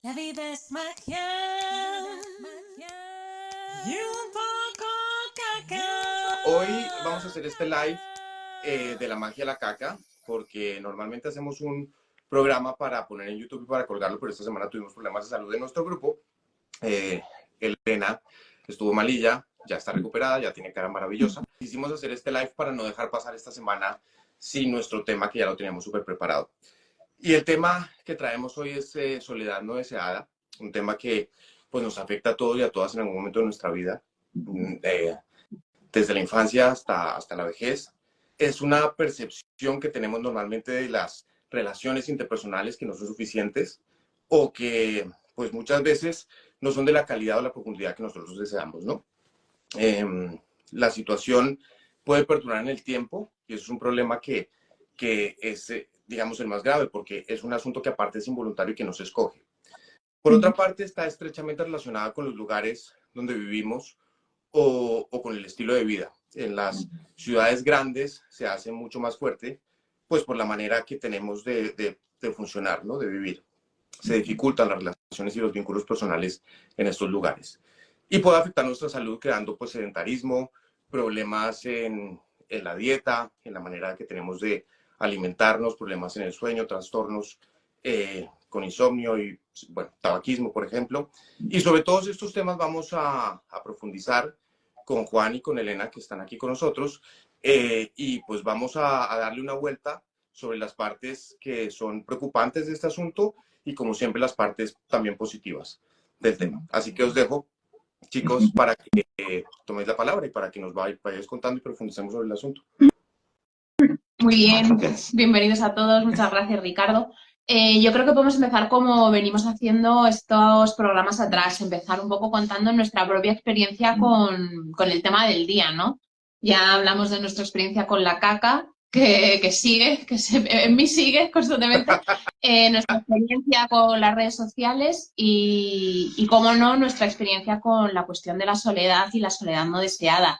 La vida es magia y un poco caca. Hoy vamos a hacer este live de la magia de la caca, porque normalmente hacemos un programa para poner en YouTube y para colgarlo, pero esta semana tuvimos problemas de salud en nuestro grupo. Eh, Elena estuvo malilla, ya está recuperada, ya tiene cara maravillosa. Quisimos hacer este live para no dejar pasar esta semana sin nuestro tema, que ya lo teníamos súper preparado. Y el tema que traemos hoy es soledad no deseada, un tema que pues, nos afecta a todos y a todas en algún momento de nuestra vida. Desde la infancia hasta la vejez. Es una percepción que tenemos normalmente de las relaciones interpersonales que no son suficientes o que pues muchas veces no son de la calidad o la profundidad que nosotros deseamos, ¿no? La situación puede perdurar en el tiempo y eso es un problema que es, digamos, el más grave porque es un asunto que aparte es involuntario y que no se escoge. Por otra parte, está estrechamente relacionada con los lugares donde vivimos o con el estilo de vida. En las ciudades grandes se hace mucho más fuerte, pues por la manera que tenemos de funcionar, ¿no? De vivir. Se dificultan las relaciones y los vínculos personales en estos lugares. Y puede afectar nuestra salud creando pues sedentarismo, problemas en la dieta, en la manera que tenemos de alimentarnos, problemas en el sueño, trastornos con insomnio y, bueno, tabaquismo, por ejemplo. Y sobre todos estos temas vamos a profundizar con Juan y con Elena, que están aquí con nosotros, y pues vamos a darle una vuelta sobre las partes que son preocupantes de este asunto y como siempre las partes también positivas del tema. Así que os dejo, chicos, para que toméis la palabra y para que nos vayáis contando y profundicemos sobre el asunto. Muy bien, bienvenidos a todos, muchas gracias Ricardo. Yo creo que podemos empezar como venimos haciendo estos programas atrás, empezar un poco contando nuestra propia experiencia con el tema del día, ¿no? Ya hablamos de nuestra experiencia con la caca, que sigue, en mí sigue constantemente, nuestra experiencia con las redes sociales y, cómo no, nuestra experiencia con la cuestión de la soledad y la soledad no deseada.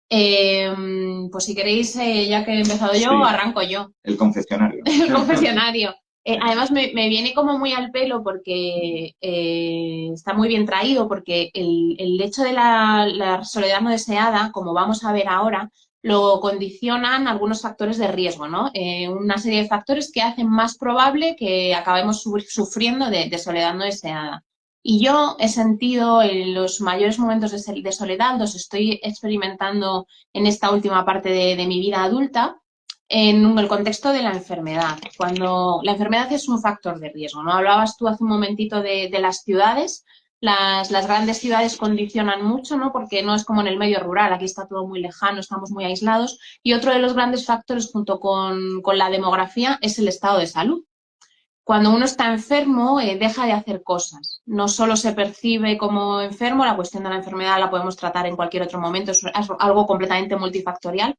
Pues si queréis, ya que he empezado yo, sí, arranco yo. El confesionario. El confesionario. Además me viene como muy al pelo porque está muy bien traído, porque el hecho de la soledad no deseada, como vamos a ver ahora, lo condicionan algunos factores de riesgo, ¿no? Una serie de factores que hacen más probable que acabemos sufriendo de soledad no deseada. Y yo he sentido en los mayores momentos de soledad, los estoy experimentando en esta última parte de mi vida adulta, en el contexto de la enfermedad. Cuando la enfermedad es un factor de riesgo, ¿no? Hablabas tú hace un momentito de las ciudades. Las grandes ciudades condicionan mucho, ¿no? Porque no es como en el medio rural, aquí está todo muy lejano, estamos muy aislados. Y otro de los grandes factores junto con la demografía es el estado de salud. Cuando uno está enfermo, deja de hacer cosas. No solo se percibe como enfermo, la cuestión de la enfermedad la podemos tratar en cualquier otro momento, es algo completamente multifactorial,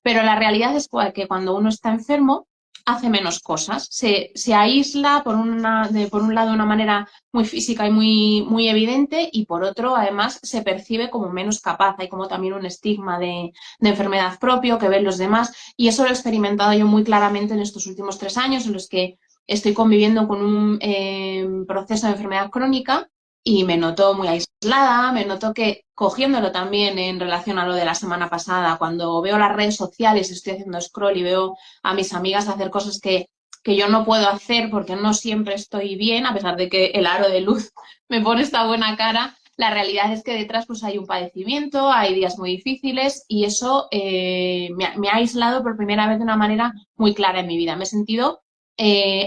pero la realidad es que cuando uno está enfermo, hace menos cosas. Se aísla por un lado de una manera muy física y muy evidente, y por otro, además, se percibe como menos capaz. Hay como también un estigma de enfermedad propio que ven los demás, y eso lo he experimentado yo muy claramente en estos últimos 3 años, en los que estoy conviviendo con un proceso de enfermedad crónica y me noto muy aislada, me noto que, cogiéndolo también en relación a lo de la semana pasada, cuando veo las redes sociales, estoy haciendo scroll y veo a mis amigas hacer cosas que yo no puedo hacer porque no siempre estoy bien, a pesar de que el aro de luz me pone esta buena cara, la realidad es que detrás pues hay un padecimiento, hay días muy difíciles y eso me ha aislado por primera vez de una manera muy clara en mi vida. Me he sentido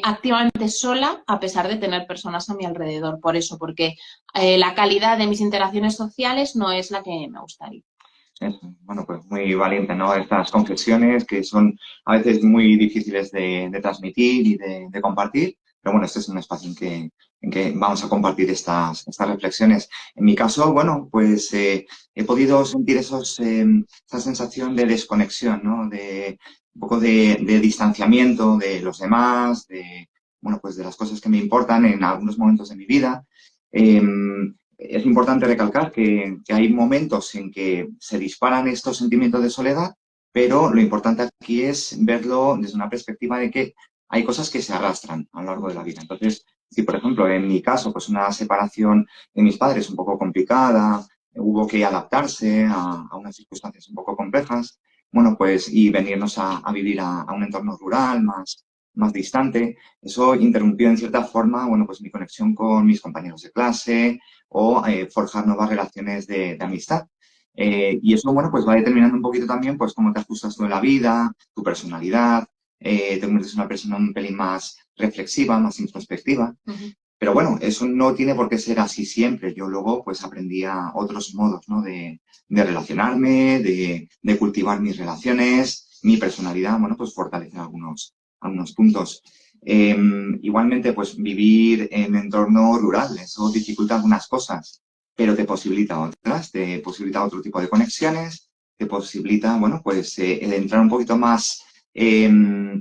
activamente sola a pesar de tener personas a mi alrededor, por eso, porque la calidad de mis interacciones sociales no es la que me gustaría. Bueno, pues muy valiente, ¿no? Estas confesiones que son a veces muy difíciles de transmitir y de compartir, pero bueno, este es un espacio en que vamos a compartir estas reflexiones. En mi caso, bueno, pues he podido sentir esa sensación de desconexión, ¿no? De un poco de distanciamiento de los demás, bueno, pues de las cosas que me importan en algunos momentos de mi vida. Es importante recalcar que hay momentos en que se disparan estos sentimientos de soledad, pero lo importante aquí es verlo desde una perspectiva de que hay cosas que se arrastran a lo largo de la vida. Entonces, si, por ejemplo, en mi caso, pues una separación de mis padres un poco complicada, hubo que adaptarse a unas circunstancias un poco complejas, bueno, pues y venirnos a vivir a un entorno rural más distante, eso interrumpió en cierta forma, bueno, pues mi conexión con mis compañeros de clase o forjar nuevas relaciones de amistad. Y eso, bueno, pues va determinando un poquito también, pues, cómo te ajustas tú en la vida, tu personalidad, te conviertes en una persona un pelín más reflexiva, más introspectiva. Ujú. Pero bueno, eso no tiene por qué ser así siempre. Yo luego, pues, aprendía otros modos, ¿no? De relacionarme, de cultivar mis relaciones, mi personalidad, bueno, pues, fortalecer algunos puntos. Igualmente, pues, vivir en entorno rural, eso dificulta algunas cosas, pero te posibilita otras, te posibilita otro tipo de conexiones, te posibilita, bueno, pues el entrar un poquito más en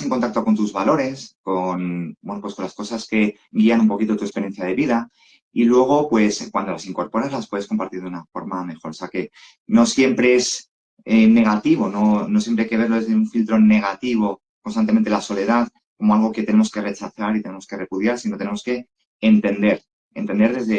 contacto con tus valores, bueno, pues con las cosas que guían un poquito tu experiencia de vida. Y luego, pues cuando las incorporas, las puedes compartir de una forma mejor. O sea que no siempre es negativo, no siempre hay que verlo desde un filtro negativo, constantemente la soledad, como algo que tenemos que rechazar y tenemos que repudiar, sino tenemos que entender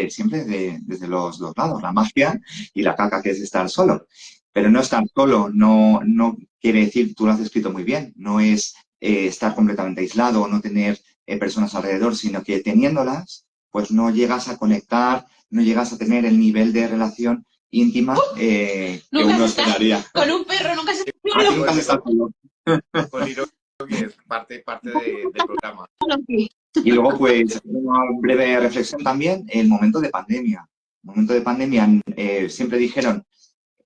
siempre desde los dos lados, la magia y la caca que es estar solo. Pero no estar solo no quiere decir, tú lo has descrito muy bien, no es estar completamente aislado o no tener personas alrededor, sino que teniéndolas, pues no llegas a conectar, no llegas a tener el nivel de relación íntima que Nunca uno has estado esperaría. con un perro, nunca has Ah, estado que nunca has estado solo. Con Liro, que es parte del programa. solo. Y luego, pues, una breve reflexión también, el momento de pandemia. El momento de pandemia, siempre dijeron,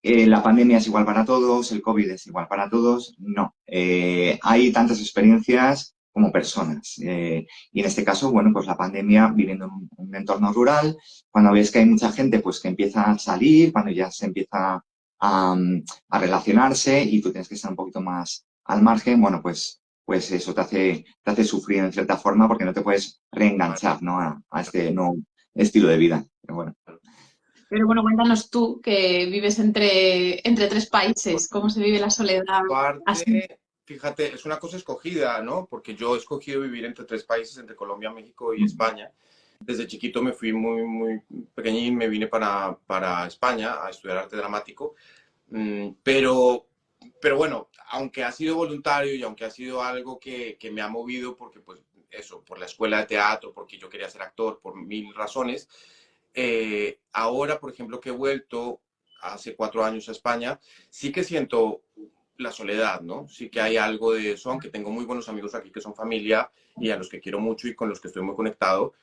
la pandemia es igual para todos, el COVID es igual para todos. No, hay tantas experiencias como personas. Y en este caso, bueno, pues la pandemia, viviendo en un entorno rural, cuando ves que hay mucha gente pues que empieza a salir, cuando ya se empieza a relacionarse y tú tienes que estar un poquito más al margen, bueno, pues eso te hace sufrir en cierta forma porque no te puedes reenganchar, ¿no? a este nuevo estilo de vida. Pero bueno. Pero bueno, cuéntanos tú, que vives entre tres países, ¿cómo se vive la soledad así? Parte, fíjate, es una cosa escogida, ¿no? Porque yo he escogido vivir entre tres países, entre Colombia, México y España. Desde chiquito me fui muy pequeñín, me vine para España a estudiar arte dramático. Pero bueno, aunque ha sido voluntario y aunque ha sido algo que me ha movido, porque pues eso, por la escuela de teatro, porque yo quería ser actor, por mil razones, ahora, por ejemplo, que he vuelto hace 4 años a España, sí que siento la soledad, ¿no? Sí que hay algo de eso, aunque tengo muy buenos amigos aquí que son familia y a los que quiero mucho y con los que estoy muy conectado,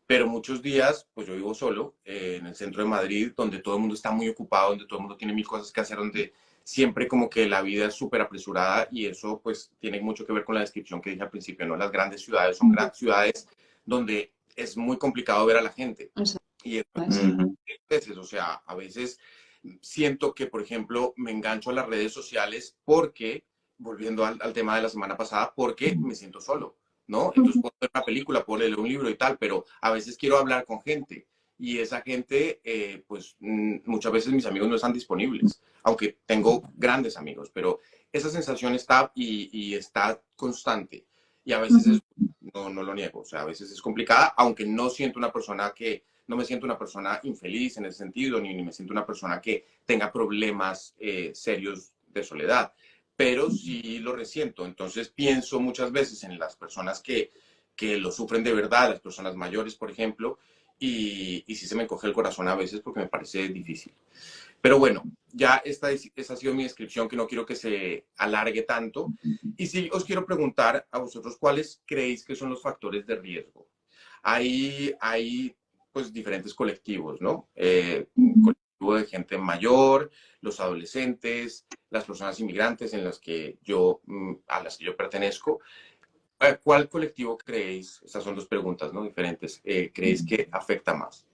pero muchos días, pues yo vivo solo en el centro de Madrid, donde todo el mundo está muy ocupado, donde todo el mundo tiene mil cosas que hacer, donde siempre como que la vida es súper apresurada y eso pues tiene mucho que ver con la descripción que dije al principio, ¿no? Las grandes ciudades son grandes ciudades donde es muy complicado ver a la gente. Eso Y es. veces, o sea, a veces siento que, por ejemplo, me engancho a las redes sociales porque, volviendo al tema de la semana pasada, porque me siento solo, ¿no? Entonces puedo ver una película, puedo leer un libro y tal, pero a veces quiero hablar con gente y esa gente, pues muchas veces mis amigos no están disponibles, aunque tengo grandes amigos, pero esa sensación está y está constante y a veces no lo niego, o sea, a veces es complicada, aunque no siento una persona que no me siento una persona infeliz en ese sentido, ni me siento una persona que tenga problemas serios de soledad, pero sí lo resiento. Entonces pienso muchas veces en las personas que lo sufren de verdad, las personas mayores, por ejemplo, y sí se me encoge el corazón a veces porque me parece difícil. Pero bueno, ya esta ha sido mi descripción, que no quiero que se alargue tanto. Y sí os quiero preguntar a vosotros, ¿cuáles creéis que son los factores de riesgo? Hay pues diferentes colectivos, ¿no? Un colectivo de gente mayor, los adolescentes, las personas inmigrantes a las que yo pertenezco. ¿Cuál colectivo creéis? Estas son dos preguntas, ¿no? Diferentes. ¿Creéis que afecta más?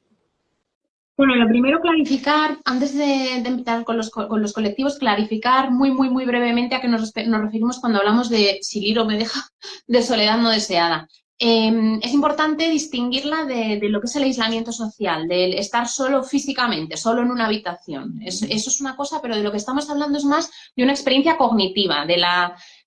Bueno, lo primero, clarificar, antes de empezar con los colectivos, clarificar muy brevemente a qué nos referimos cuando hablamos de, si Liro me deja, de soledad no deseada. Es importante distinguirla de lo que es el aislamiento social, del estar solo físicamente, solo en una habitación. Eso es una cosa, pero de lo que estamos hablando es más de una experiencia cognitiva,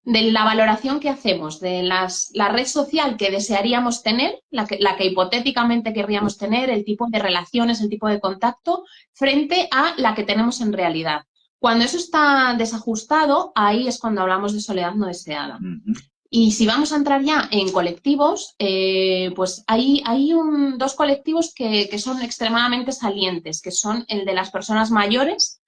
de la valoración que hacemos de la red social que desearíamos tener, la que hipotéticamente querríamos tener, el tipo de relaciones, el tipo de contacto, frente a la que tenemos en realidad. Cuando eso está desajustado, ahí es cuando hablamos de soledad no deseada. Y si vamos a entrar ya en colectivos, pues hay dos colectivos que son extremadamente salientes, que son el de las personas mayores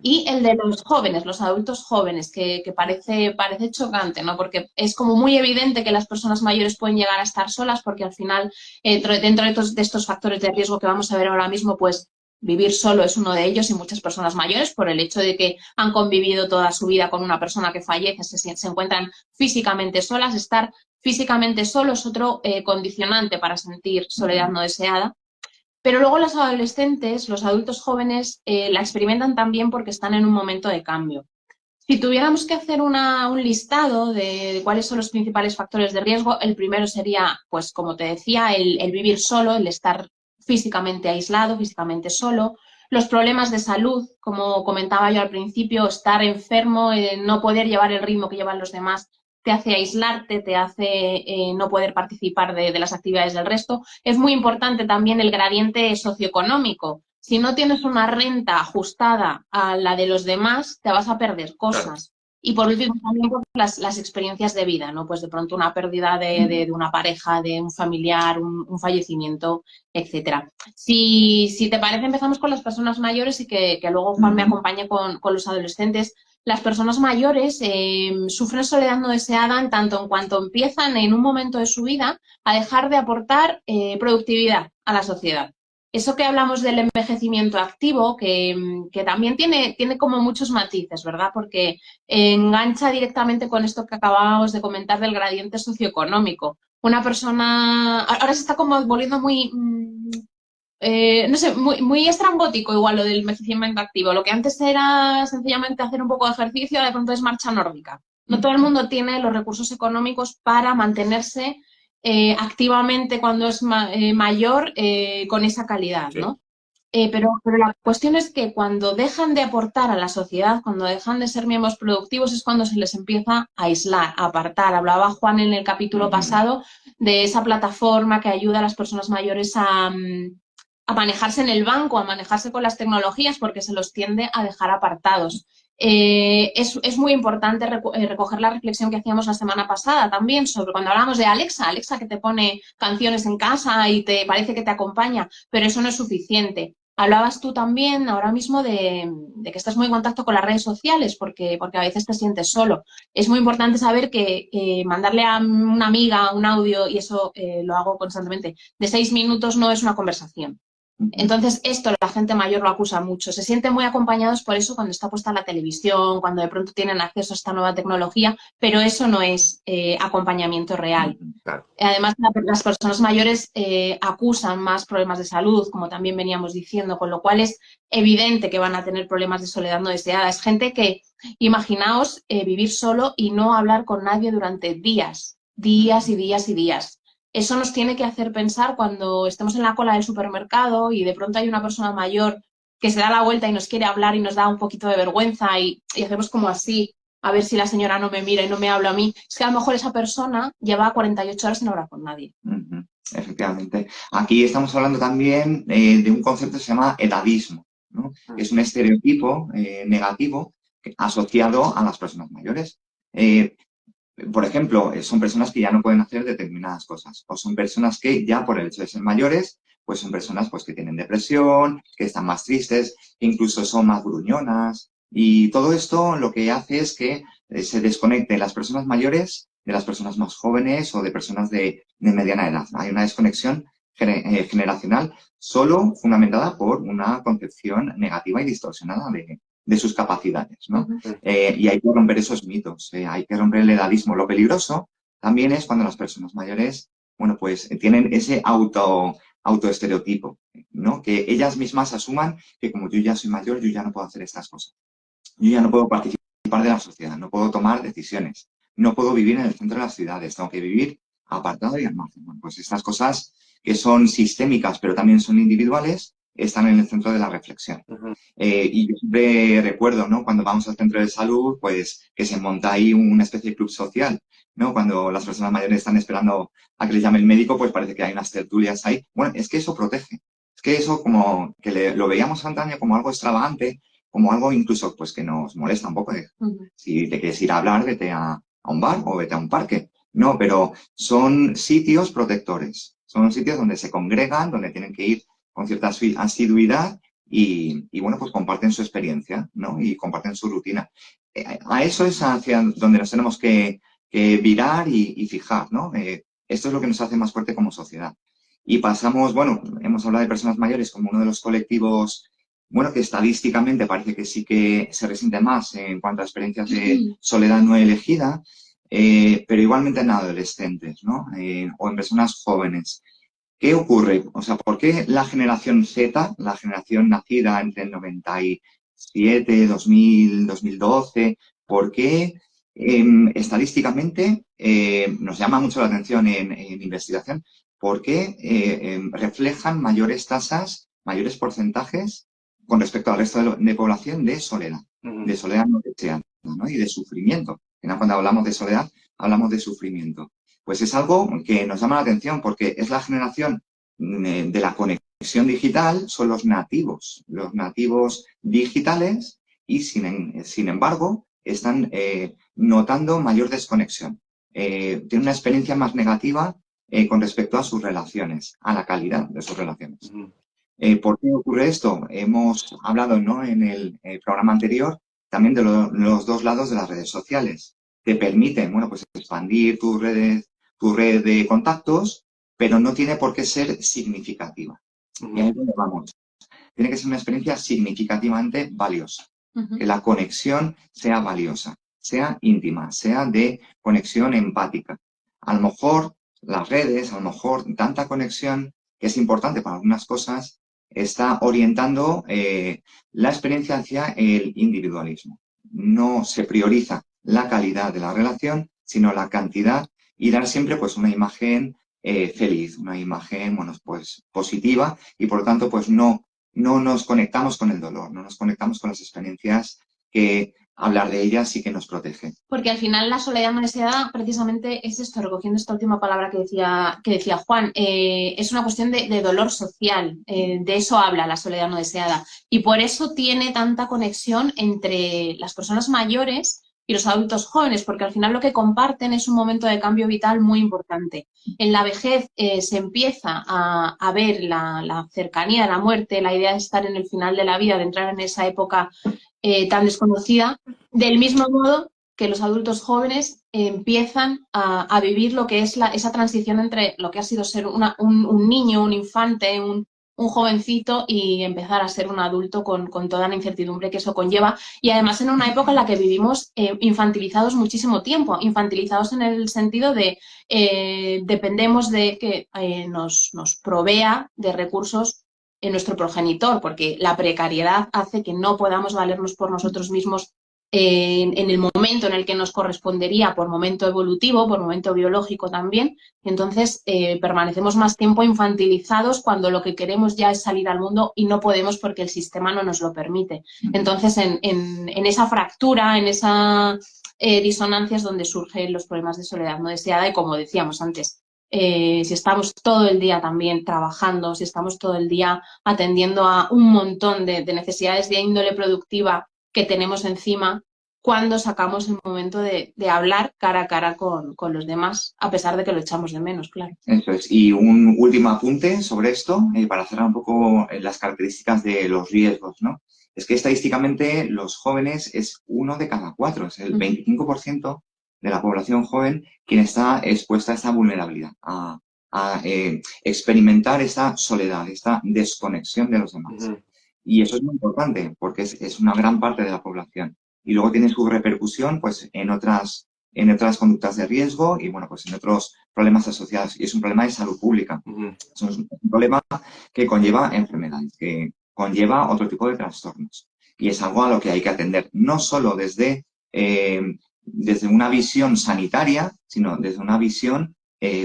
y el de los jóvenes, los adultos jóvenes, que parece chocante, ¿no? Porque es como muy evidente que las personas mayores pueden llegar a estar solas porque al final, dentro de estos factores de riesgo que vamos a ver ahora mismo, pues vivir solo es uno de ellos y muchas personas mayores, por el hecho de que han convivido toda su vida con una persona que fallece, se encuentran físicamente solas. Estar físicamente solo es otro condicionante para sentir soledad no deseada. Pero luego los adolescentes, los adultos jóvenes, la experimentan también porque están en un momento de cambio. Si tuviéramos que hacer un listado de cuáles son los principales factores de riesgo, el primero sería, pues como te decía, el vivir solo, el estar físicamente aislado, físicamente solo. Los problemas de salud, como comentaba yo al principio, estar enfermo, no poder llevar el ritmo que llevan los demás, te hace aislarte, te hace no poder participar de las actividades del resto. Es muy importante también el gradiente socioeconómico. Si no tienes una renta ajustada a la de los demás, te vas a perder cosas. Claro. Y por último también pues, las experiencias de vida, ¿no? Pues de pronto una pérdida de una pareja, de un familiar, un fallecimiento, etcétera. Si te parece, empezamos con las personas mayores y que luego Juan me acompañe con los adolescentes. Las personas mayores sufren soledad no deseada en tanto en cuanto empiezan en un momento de su vida a dejar de aportar productividad a la sociedad. Eso que hablamos del envejecimiento activo, que también tiene como muchos matices, ¿verdad? Porque engancha directamente con esto que acabábamos de comentar del gradiente socioeconómico. Una persona, ahora se está como volviendo muy... no sé, muy estrambótico igual lo del envejecimiento activo. Lo que antes era sencillamente hacer un poco de ejercicio, de pronto es marcha nórdica. No todo el mundo tiene los recursos económicos para mantenerse activamente cuando es mayor con esa calidad, ¿no? Pero la cuestión es que cuando dejan de aportar a la sociedad, cuando dejan de ser miembros productivos, es cuando se les empieza a aislar, a apartar. Hablaba Juan en el capítulo pasado de esa plataforma que ayuda a las personas mayores a manejarse en el banco, a manejarse con las tecnologías, porque se los tiende a dejar apartados. Es muy importante recoger la reflexión que hacíamos la semana pasada también sobre cuando hablamos de Alexa que te pone canciones en casa y te parece que te acompaña, pero eso no es suficiente. Hablabas tú también ahora mismo de que estás muy en contacto con las redes sociales porque a veces te sientes solo. Es muy importante saber que mandarle a una amiga un audio, y eso lo hago constantemente, de 6 minutos no es una conversación. Entonces, esto la gente mayor lo acusa mucho. Se sienten muy acompañados por eso cuando está puesta la televisión, cuando de pronto tienen acceso a esta nueva tecnología, pero eso no es acompañamiento real. Claro. Además, las personas mayores acusan más problemas de salud, como también veníamos diciendo, con lo cual es evidente que van a tener problemas de soledad no deseada. Es gente que, imaginaos, vivir solo y no hablar con nadie durante días y días y días. Eso nos tiene que hacer pensar cuando estemos en la cola del supermercado y de pronto hay una persona mayor que se da la vuelta y nos quiere hablar y nos da un poquito de vergüenza y hacemos como así, a ver si la señora no me mira y no me habla a mí. Es que a lo mejor esa persona lleva 48 horas sin hablar con nadie. Efectivamente. Aquí estamos hablando también de un concepto que se llama edadismo, ¿no? Que es un estereotipo negativo asociado a las personas mayores. Por ejemplo, son personas que ya no pueden hacer determinadas cosas, o son personas que ya por el hecho de ser mayores, pues son personas pues, que tienen depresión, que están más tristes, que incluso son más gruñonas, y todo esto lo que hace es que se desconecten las personas mayores de las personas más jóvenes o de personas de mediana edad. Hay una desconexión generacional solo fundamentada por una concepción negativa y distorsionada de sus capacidades, ¿no? Y hay que romper esos mitos, hay que romper el edadismo. Lo peligroso también es cuando las personas mayores, bueno, pues tienen ese autoestereotipo, ¿no? Que ellas mismas asuman que como yo ya soy mayor, yo ya no puedo hacer estas cosas. Yo ya no puedo participar de la sociedad, no puedo tomar decisiones, no puedo vivir en el centro de las ciudades, tengo que vivir apartado y al margen. Bueno, pues estas cosas que son sistémicas, pero también son individuales, están en el centro de la reflexión. Ujú. Y yo siempre recuerdo, ¿no? Cuando vamos al centro de salud, pues que se monta ahí una especie de club social, ¿no? Cuando las personas mayores están esperando a que les llame el médico, pues parece que hay unas tertulias ahí. Bueno, es que eso protege. Es que eso como que lo veíamos antaño como algo extravagante, como algo incluso pues que nos molesta un poco. Si te quieres ir a hablar, vete a un bar o vete a un parque. No, pero son sitios protectores. Son sitios donde se congregan, donde tienen que ir con cierta asiduidad y bueno, pues comparten su experiencia, ¿no? Y comparten su rutina. A eso es hacia donde nos tenemos que virar y fijar, ¿no? Esto es lo que nos hace más fuerte como sociedad. Y pasamos, bueno, hemos hablado de personas mayores como uno de los colectivos, bueno, que estadísticamente parece que sí que se resiente más en cuanto a experiencias de soledad no elegida, pero igualmente en adolescentes, ¿no? O en personas jóvenes. ¿Qué ocurre? O sea, ¿por qué la generación Z, la generación nacida entre el 97, 2000, 2012, por qué estadísticamente nos llama mucho la atención en investigación? ¿Por qué reflejan mayores tasas, mayores porcentajes con respecto al resto de población de soledad no deseada, ¿no? Y de sufrimiento? Cuando hablamos de soledad, hablamos de sufrimiento. Pues es algo que nos llama la atención porque es la generación de la conexión digital, son los nativos digitales y sin embargo están notando mayor desconexión. Tienen una experiencia más negativa con respecto a sus relaciones, a la calidad de sus relaciones. ¿Por qué ocurre esto? Hemos hablado, ¿no? En el programa anterior también de los dos lados de las redes sociales. Te permiten, bueno, pues expandir tu red de contactos, pero no tiene por qué ser significativa. Y ahí es donde vamos. Tiene que ser una experiencia significativamente valiosa. Que la conexión sea valiosa, sea íntima, sea de conexión empática. A lo mejor las redes, a lo mejor tanta conexión, que es importante para algunas cosas, está orientando la experiencia hacia el individualismo. No se prioriza la calidad de la relación, sino la cantidad y dar siempre pues una imagen feliz, una imagen, bueno, pues positiva y por lo tanto pues no nos conectamos con el dolor, no nos conectamos con las experiencias que hablar de ellas sí que nos protege. Porque al final la soledad no deseada precisamente es esto, recogiendo esta última palabra que decía Juan, es una cuestión de dolor social, de eso habla la soledad no deseada. Y por eso tiene tanta conexión entre las personas mayores y los adultos jóvenes, porque al final lo que comparten es un momento de cambio vital muy importante. En la vejez se empieza a ver la cercanía de la muerte, la idea de estar en el final de la vida, de entrar en esa época tan desconocida, del mismo modo que los adultos jóvenes empiezan a vivir lo que es esa transición entre lo que ha sido ser un niño, un infante, un jovencito y empezar a ser un adulto con toda la incertidumbre que eso conlleva y además en una época en la que vivimos infantilizados muchísimo tiempo, infantilizados en el sentido de dependemos de que nos provea de recursos en nuestro progenitor, porque la precariedad hace que no podamos valernos por nosotros mismos en el momento en el que nos correspondería por momento evolutivo, por momento biológico también. Entonces, permanecemos más tiempo infantilizados cuando lo que queremos ya es salir al mundo y no podemos porque el sistema no nos lo permite. Entonces, en esa fractura, en esa disonancia es donde surgen los problemas de soledad no deseada y como decíamos antes, si estamos todo el día también trabajando, si estamos todo el día atendiendo a un montón de necesidades de índole productiva que tenemos encima, cuando sacamos el momento de hablar cara a cara con los demás, a pesar de que lo echamos de menos, claro. Eso es. Y un último apunte sobre esto, para cerrar un poco las características de los riesgos, ¿no? Es que estadísticamente los jóvenes es 1 de cada 4, es el 25% de la población joven quien está expuesta a esta vulnerabilidad, a experimentar esa soledad, esta desconexión de los demás. Y eso es muy importante porque es una gran parte de la población. Y luego tiene su repercusión pues, en otras conductas de riesgo y bueno, pues en otros problemas asociados. Y es un problema de salud pública. Es un problema que conlleva enfermedades, que conlleva otro tipo de trastornos. Y es algo a lo que hay que atender, no solo desde una visión sanitaria, sino desde una visión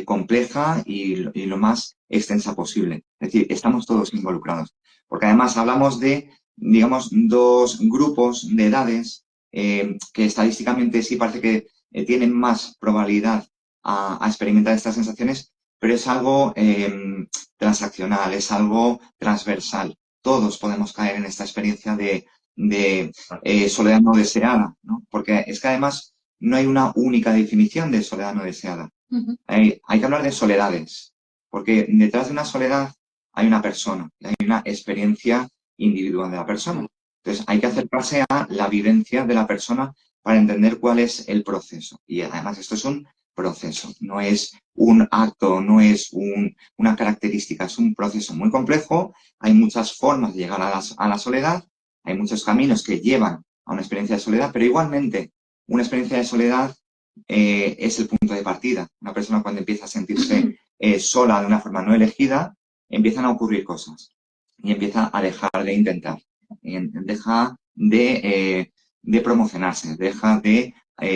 compleja y lo más extensa posible. Es decir, estamos todos involucrados. Porque además hablamos de, digamos, dos grupos de edades que estadísticamente sí parece que tienen más probabilidad a experimentar estas sensaciones, pero es algo transaccional, es algo transversal. Todos podemos caer en esta experiencia de soledad no deseada, ¿no? Porque es que además no hay una única definición de soledad no deseada. Hay que hablar de soledades, porque detrás de una soledad hay una persona, hay una experiencia individual de la persona. Entonces hay que acercarse a la vivencia de la persona para entender cuál es el proceso. Y además esto es un proceso, no es un acto, no es una característica, es un proceso muy complejo. Hay muchas formas de llegar a la soledad, hay muchos caminos que llevan a una experiencia de soledad, pero igualmente una experiencia de soledad es el punto de partida. Una persona cuando empieza a sentirse sola de una forma no elegida, empiezan a ocurrir cosas y empieza a dejar de intentar, deja de promocionarse, deja de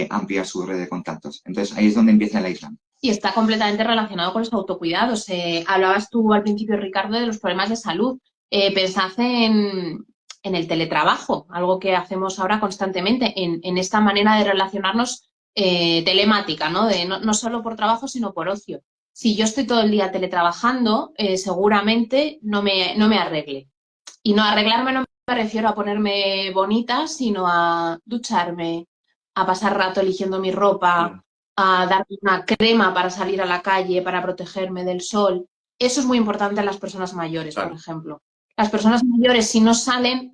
ampliar su red de contactos. Entonces ahí es donde empieza el aislamiento. Y está completamente relacionado con los autocuidados. Hablabas tú al principio, Ricardo, de los problemas de salud. Pensad en el teletrabajo, algo que hacemos ahora constantemente, en esta manera de relacionarnos telemática, ¿no? No solo por trabajo, sino por ocio. Si yo estoy todo el día teletrabajando, seguramente no me arregle. Y no arreglarme no me refiero a ponerme bonita, sino a ducharme, a pasar rato eligiendo mi ropa, a darme una crema para salir a la calle, para protegerme del sol. Eso es muy importante en las personas mayores, por ejemplo. Las personas mayores, si no salen,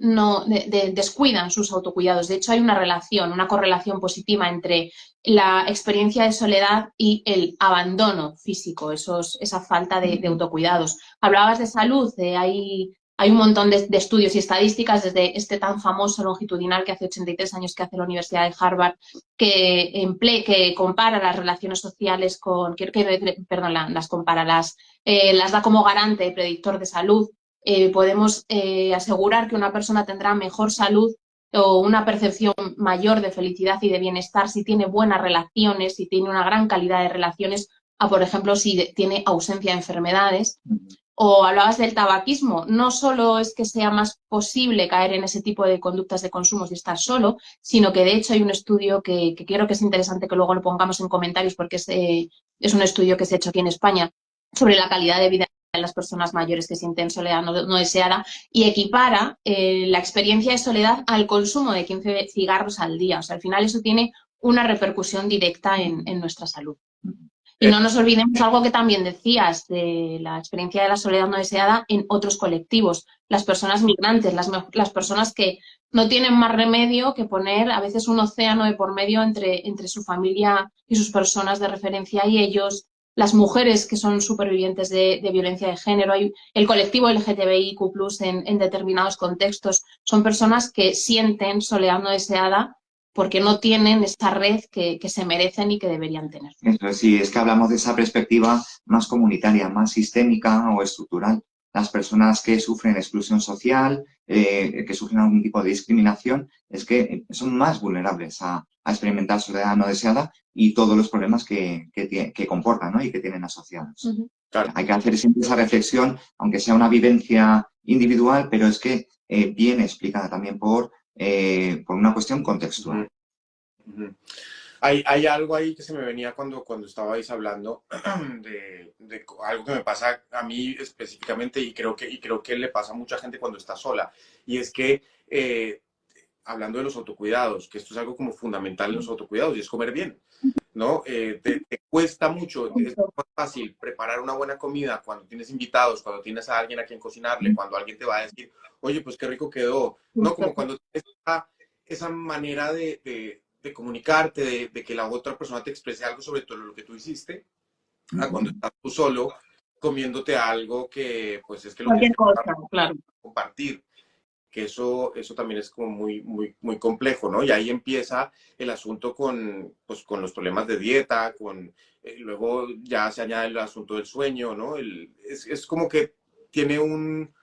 descuidan sus autocuidados. De hecho, hay una correlación positiva entre la experiencia de soledad y el abandono físico, esa falta de autocuidados. Hablabas de salud, hay un montón de estudios y estadísticas, desde este tan famoso longitudinal que hace 83 años que hace la Universidad de Harvard, que compara las relaciones sociales las da como garante y predictor de salud. Podemos asegurar que una persona tendrá mejor salud o una percepción mayor de felicidad y de bienestar si tiene buenas relaciones, si tiene una gran calidad de relaciones, por ejemplo, si tiene ausencia de enfermedades. O hablabas del tabaquismo, no solo es que sea más posible caer en ese tipo de conductas de consumo si estás solo, sino que de hecho hay un estudio que creo que es interesante que luego lo pongamos en comentarios porque es un estudio que se ha hecho aquí en España sobre la calidad de vida de las personas mayores que sienten soledad no deseada y equipara la experiencia de soledad al consumo de 15 cigarros al día. O sea, al final eso tiene una repercusión directa en nuestra salud. Y no nos olvidemos algo que también decías de la experiencia de la soledad no deseada en otros colectivos, las personas migrantes, las personas que no tienen más remedio que poner a veces un océano de por medio entre su familia y sus personas de referencia y ellos, las mujeres que son supervivientes de violencia de género, el colectivo LGTBIQ+, en determinados contextos, son personas que sienten soledad no deseada porque no tienen esta red que se merecen y que deberían tener. Eso sí, es que hablamos de esa perspectiva más comunitaria, más sistémica o estructural. Las personas que sufren exclusión social, que sufren algún tipo de discriminación, es que son más vulnerables a experimentar soledad no deseada y todos los problemas que comportan, ¿no? Y que tienen asociados. Claro. Hay que hacer siempre esa reflexión, aunque sea una vivencia individual, pero es que viene explicada también por una cuestión contextual. Hay algo ahí que se me venía cuando estabais hablando de algo que me pasa a mí específicamente y creo que le pasa a mucha gente cuando está sola. Y es que, hablando de los autocuidados, que esto es algo como fundamental en los autocuidados y es comer bien, ¿no? Te cuesta mucho, es más fácil preparar una buena comida cuando tienes invitados, cuando tienes a alguien a quien cocinarle, cuando alguien te va a decir, oye, pues qué rico quedó, ¿no? Como cuando tienes esa manera de comunicarte, de que la otra persona te exprese algo sobre todo lo que tú hiciste, a cuando estás tú solo comiéndote algo que pues es que lo Cualquier cosa, claro, compartir, que eso también es como muy, muy, muy complejo, ¿no? Y ahí empieza el asunto con los problemas de dieta, luego ya se añade el asunto del sueño, ¿no? Es como que tiene un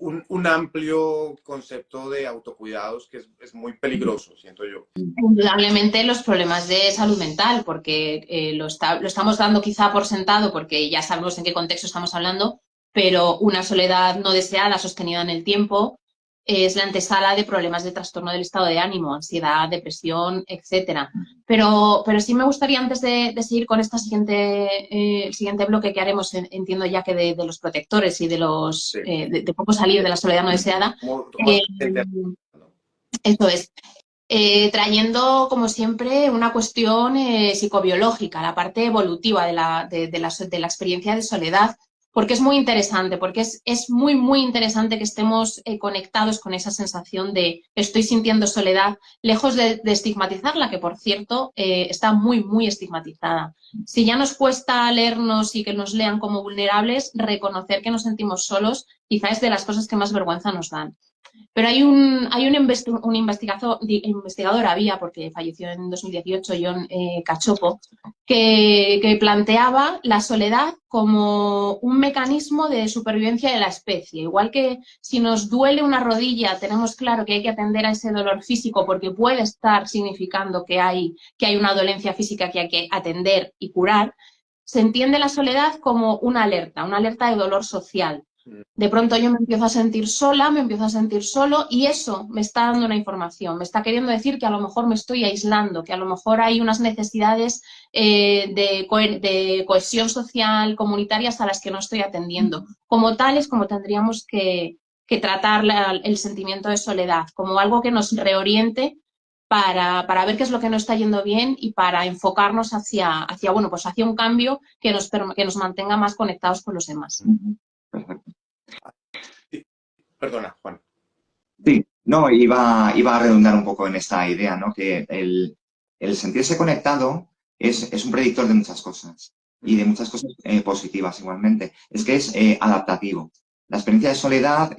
un amplio concepto de autocuidados que es muy peligroso, siento yo. Indudablemente los problemas de salud mental, porque lo estamos dando quizá por sentado, porque ya sabemos en qué contexto estamos hablando, pero una soledad no deseada, sostenida en el tiempo, es la antesala de problemas de trastorno del estado de ánimo, ansiedad, depresión, etcétera. Pero sí me gustaría, antes de seguir con esta el siguiente bloque que haremos, entiendo ya que de los protectores y de los Sí. de cómo salir de la soledad no deseada, eso es. Trayendo, como siempre, una cuestión psicobiológica, la parte evolutiva de la experiencia de soledad, porque es muy interesante, porque es muy, muy interesante que estemos conectados con esa sensación de estoy sintiendo soledad, lejos de estigmatizarla, que por cierto está muy, muy estigmatizada. Si ya nos cuesta leernos y que nos lean como vulnerables, reconocer que nos sentimos solos quizás es de las cosas que más vergüenza nos dan. Pero hay un investigador, había, porque falleció en 2018, John Cacioppo, que planteaba la soledad como un mecanismo de supervivencia de la especie. Igual que si nos duele una rodilla, tenemos claro que hay que atender a ese dolor físico porque puede estar significando que hay una dolencia física que hay que atender y curar, se entiende la soledad como una alerta de dolor social. De pronto yo me empiezo a sentir sola, me empiezo a sentir solo y eso me está dando una información, me está queriendo decir que a lo mejor me estoy aislando, que a lo mejor hay unas necesidades de cohesión social, comunitarias a las que no estoy atendiendo. Como tales, como tendríamos que tratar el sentimiento de soledad, como algo que nos reoriente para ver qué es lo que no está yendo bien y para enfocarnos hacia un cambio que nos mantenga más conectados con los demás. Perfecto. Sí. Perdona, Juan. Sí, no, iba a redundar un poco en esta idea, ¿no? Que el sentirse conectado es un predictor de muchas cosas y de muchas cosas positivas igualmente. Es que es adaptativo. La experiencia de soledad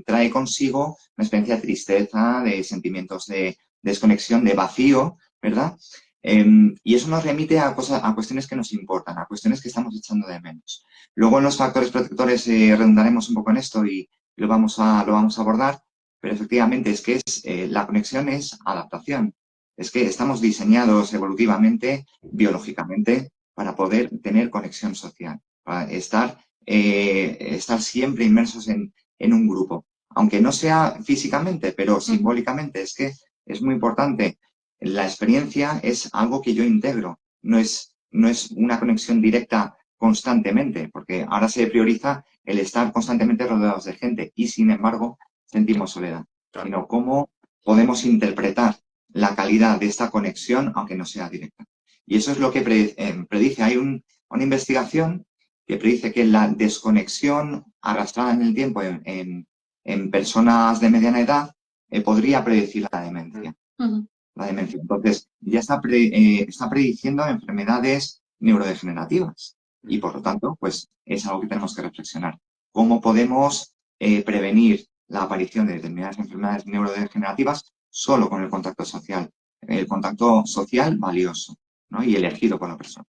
trae consigo una experiencia de tristeza, de sentimientos de desconexión, de vacío, ¿verdad? Y eso nos remite a cuestiones que nos importan, a cuestiones que estamos echando de menos. Luego en los factores protectores redundaremos un poco en esto y lo vamos a abordar, pero efectivamente es que la conexión es adaptación. Es que estamos diseñados evolutivamente, biológicamente, para poder tener conexión social, para estar siempre inmersos en un grupo. Aunque no sea físicamente, pero simbólicamente, es que es muy importante. La experiencia es algo que yo integro, no es una conexión directa constantemente, porque ahora se prioriza el estar constantemente rodeados de gente y, sin embargo, sentimos soledad, sino cómo podemos interpretar la calidad de esta conexión, aunque no sea directa. Y eso es lo que predice. Hay una investigación que predice que la desconexión arrastrada en el tiempo en personas de mediana edad podría predecir la demencia. La demencia. Entonces, ya está prediciendo enfermedades neurodegenerativas y, por lo tanto, pues es algo que tenemos que reflexionar. ¿Cómo podemos prevenir la aparición de determinadas enfermedades neurodegenerativas solo con el contacto social? El contacto social valioso, ¿no? Y elegido por la persona.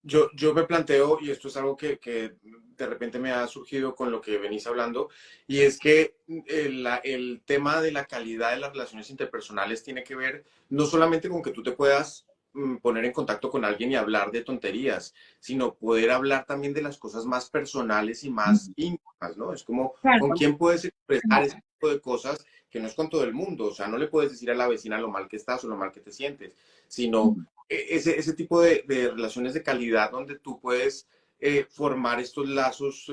Yo me planteo, y esto es algo que de repente me ha surgido con lo que venís hablando, y es que el tema de la calidad de las relaciones interpersonales tiene que ver no solamente con que tú te puedas poner en contacto con alguien y hablar de tonterías, sino poder hablar también de las cosas más personales y más íntimas, ¿no? Es como, ¿con quién puedes expresar ese tipo de cosas que no es con todo el mundo? O sea, no le puedes decir a la vecina lo mal que estás o lo mal que te sientes, sino ese tipo de relaciones de calidad donde tú puedes formar estos lazos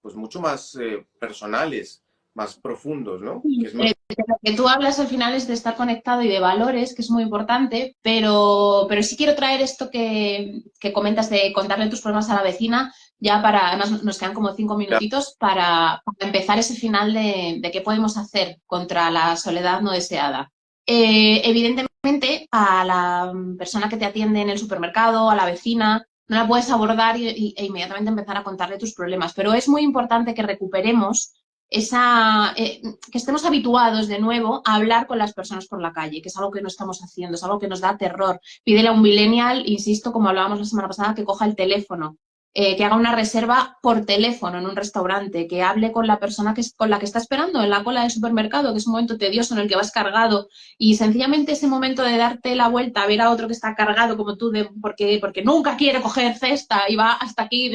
pues mucho más personales, más profundos, ¿no? Que es más... De lo que tú hablas al final es de estar conectado y de valores, que es muy importante, pero sí quiero traer esto que comentas de contarle tus problemas a la vecina, ya además nos quedan como 5 minutitos para empezar ese final de qué podemos hacer contra la soledad no deseada. Evidentemente, a la persona que te atiende en el supermercado, a la vecina, no la puedes abordar e inmediatamente empezar a contarle tus problemas, pero es muy importante que recuperemos que estemos habituados de nuevo a hablar con las personas por la calle, que es algo que no estamos haciendo, es algo que nos da terror. Pídele a un millennial, insisto, como hablábamos la semana pasada, que coja el teléfono. que haga una reserva por teléfono en un restaurante, que hable con la persona con la que está esperando en la cola del supermercado, que es un momento tedioso en el que vas cargado, y sencillamente ese momento de darte la vuelta a ver a otro que está cargado como tú, porque nunca quiere coger cesta y va hasta aquí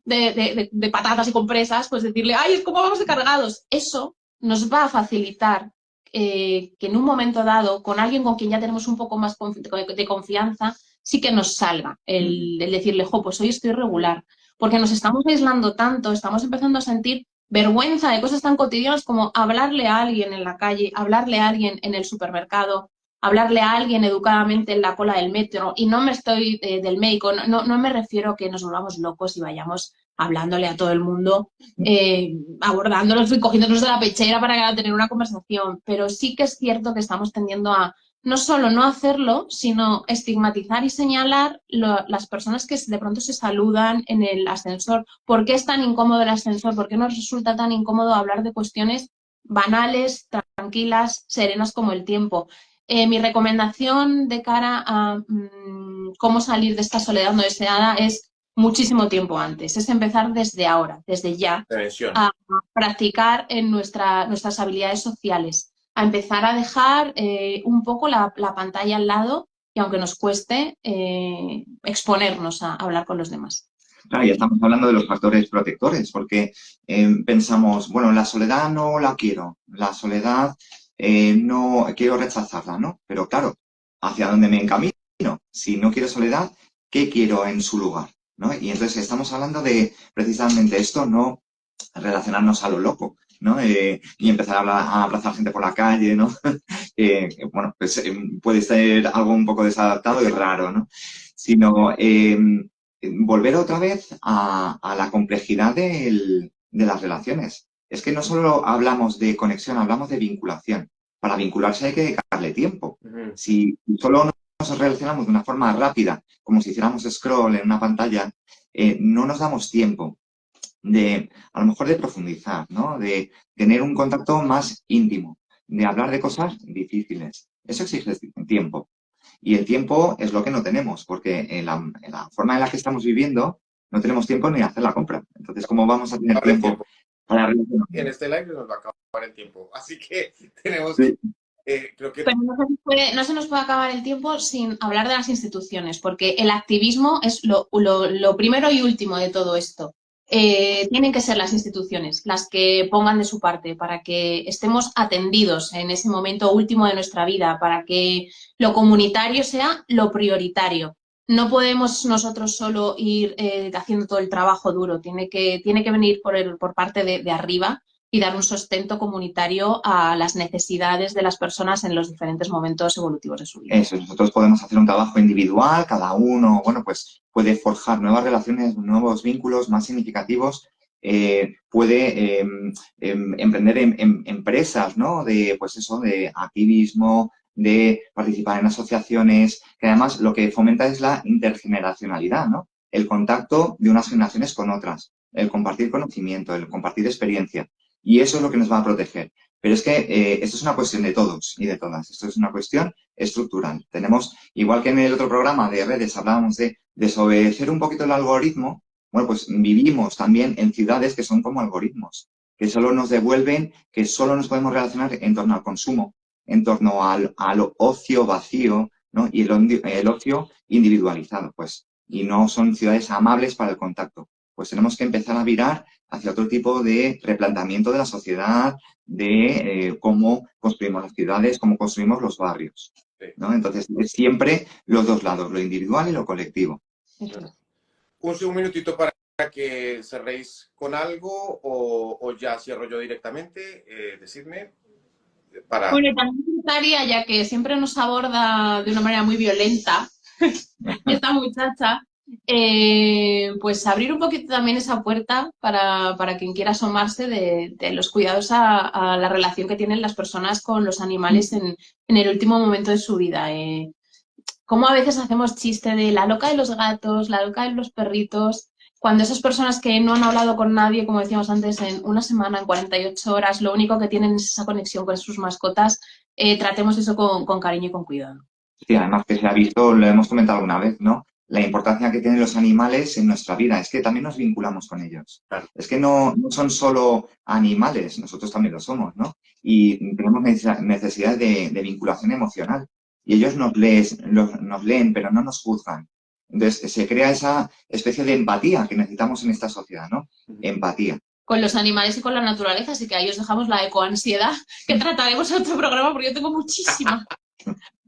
de patatas y compresas, pues decirle, ¡ay, es como vamos de cargados! Eso nos va a facilitar que en un momento dado, con alguien con quien ya tenemos un poco más de confianza, sí que nos salga el decirle, jo, pues hoy estoy regular, porque nos estamos aislando tanto, estamos empezando a sentir vergüenza de cosas tan cotidianas como hablarle a alguien en la calle, hablarle a alguien en el supermercado, hablarle a alguien educadamente en la cola del metro, y no me estoy del médico, no me refiero a que nos volvamos locos y vayamos hablándole a todo el mundo, abordándolos y cogiéndonos de la pechera para tener una conversación, pero sí que es cierto que estamos tendiendo a no solo no hacerlo, sino estigmatizar y señalar las personas que de pronto se saludan en el ascensor. ¿Por qué es tan incómodo el ascensor? ¿Por qué nos resulta tan incómodo hablar de cuestiones banales, tranquilas, serenas como el tiempo? Mi recomendación de cara a cómo salir de esta soledad no deseada es muchísimo tiempo antes, es empezar desde ahora, desde ya, Prevención. a practicar en nuestras habilidades sociales, a empezar a dejar un poco la pantalla al lado y aunque nos cueste, exponernos a hablar con los demás. Claro, ya estamos hablando de los factores protectores, porque pensamos, bueno, la soledad no la quiero, la soledad no quiero rechazarla, ¿no? Pero claro, ¿hacia dónde me encamino? Si no quiero soledad, ¿qué quiero en su lugar? ¿No? Y entonces estamos hablando de precisamente esto, no relacionarnos a lo loco, ¿no? Y empezar a abrazar gente por la calle, ¿no? Bueno, pues puede ser algo un poco desadaptado y raro, ¿no? Sino volver otra vez a la complejidad de las relaciones. Es que no solo hablamos de conexión, hablamos de vinculación. Para vincularse hay que dedicarle tiempo. Si solo nos relacionamos de una forma rápida, como si hiciéramos scroll en una pantalla, no nos damos tiempo de, a lo mejor, de profundizar, ¿no? De tener un contacto más íntimo, de hablar de cosas difíciles. Eso exige tiempo. Y el tiempo es lo que no tenemos, porque en la forma en la que estamos viviendo no tenemos tiempo ni de hacer la compra. Entonces, ¿cómo vamos a tener tiempo para relacionarnos? En este live nos va a acabar el tiempo. Así que tenemos... Sí. Creo que... Pero no se nos puede acabar el tiempo sin hablar de las instituciones, porque el activismo es lo primero y último de todo esto. Tienen que ser las instituciones las que pongan de su parte para que estemos atendidos en ese momento último de nuestra vida, para que lo comunitario sea lo prioritario. No podemos nosotros solo ir haciendo todo el trabajo duro, tiene que venir por parte de arriba y dar un sustento comunitario a las necesidades de las personas en los diferentes momentos evolutivos de su vida. Eso, nosotros podemos hacer un trabajo individual, cada uno, bueno, pues puede forjar nuevas relaciones, nuevos vínculos más significativos, puede emprender en empresas, ¿no? De, pues eso, de activismo, de participar en asociaciones, que además lo que fomenta es la intergeneracionalidad, ¿no? El contacto de unas generaciones con otras, el compartir conocimiento, el compartir experiencia. Y eso es lo que nos va a proteger. Pero es que esto es una cuestión de todos y de todas. Esto es una cuestión estructural. Tenemos, igual que en el otro programa de redes hablábamos de desobedecer un poquito el algoritmo, bueno, pues vivimos también en ciudades que son como algoritmos, que solo nos devuelven, que solo nos podemos relacionar en torno al consumo, en torno al ocio vacío, ¿no? Y el ocio individualizado, pues. Y no son ciudades amables para el contacto. Pues tenemos que empezar a virar hacia otro tipo de replanteamiento de la sociedad, de cómo construimos las ciudades, cómo construimos los barrios, ¿no? Entonces, siempre los dos lados, lo individual y lo colectivo. Un minutito para que cerréis con algo o ya cierro yo directamente. Decidme. Bueno, también me gustaría, ya que siempre nos aborda de una manera muy violenta esta muchacha, pues abrir un poquito también esa puerta para quien quiera asomarse de los cuidados a la relación que tienen las personas con los animales en el último momento de su vida. Cómo a veces hacemos chiste de la loca de los gatos, la loca de los perritos, cuando esas personas que no han hablado con nadie, como decíamos antes, en una semana, en 48 horas, lo único que tienen es esa conexión con sus mascotas, tratemos eso con cariño y con cuidado. Sí, además que se ha visto, lo hemos comentado alguna vez, ¿no? la importancia que tienen los animales en nuestra vida, es que también nos vinculamos con ellos. Claro. Es que no son solo animales, nosotros también lo somos, ¿no? Y tenemos necesidad de vinculación emocional. Y ellos nos leen, pero no nos juzgan. Entonces, se crea esa especie de empatía que necesitamos en esta sociedad, ¿no? Empatía. Con los animales y con la naturaleza, así que ahí os dejamos la ecoansiedad, que trataremos en otro programa, porque yo tengo muchísima.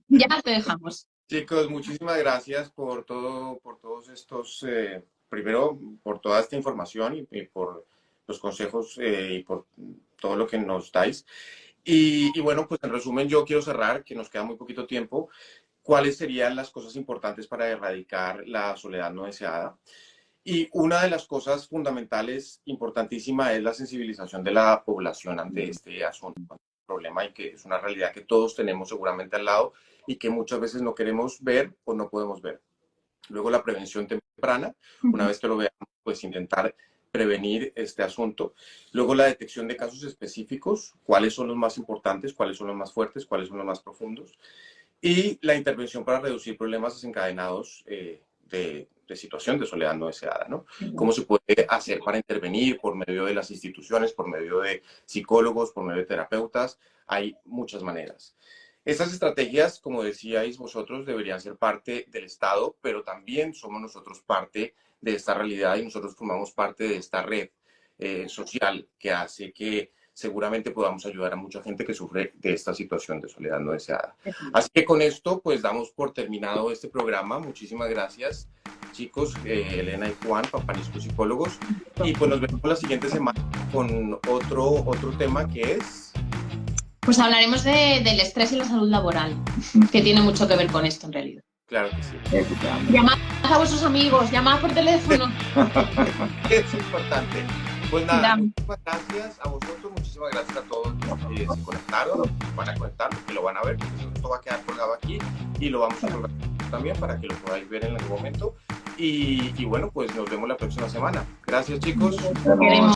Ya te dejamos. Chicos, muchísimas gracias por todos estos, primero por toda esta información y por los consejos y por todo lo que nos dais. Y bueno, pues en resumen yo quiero cerrar, que nos queda muy poquito tiempo. ¿Cuáles serían las cosas importantes para erradicar la soledad no deseada? Y una de las cosas fundamentales, importantísima, es la sensibilización de la población ante este asunto, problema, y que es una realidad que todos tenemos seguramente al lado y que muchas veces no queremos ver o no podemos ver. Luego la prevención temprana, una vez que lo veamos, pues intentar prevenir este asunto. Luego la detección de casos específicos, cuáles son los más importantes, cuáles son los más fuertes, cuáles son los más profundos. Y la intervención para reducir problemas desencadenados de situación de soledad no deseada, ¿no? ¿Cómo se puede hacer para intervenir por medio de las instituciones, por medio de psicólogos, por medio de terapeutas? Hay muchas maneras. Estas estrategias, como decíais vosotros, deberían ser parte del Estado, pero también somos nosotros parte de esta realidad y nosotros formamos parte de esta red social que hace que seguramente podamos ayudar a mucha gente que sufre de esta situación de soledad no deseada. Así que con esto, pues damos por terminado este programa. Muchísimas gracias, chicos, Elena y Juan, Papanisco Psicólogos. Y pues nos vemos la siguiente semana con otro tema que es... Pues hablaremos del estrés y la salud laboral, que tiene mucho que ver con esto en realidad. Claro que sí. Llamad a vuestros amigos, llamad por teléfono. Es importante. Pues nada, muchísimas gracias a vosotros, muchísimas gracias a todos los que se conectaron, van a conectar, que lo van a ver, porque esto va a quedar colgado aquí y lo vamos a colgar también para que lo podáis ver en algún momento. Y bueno, pues nos vemos la próxima semana. Gracias, chicos. Queremos.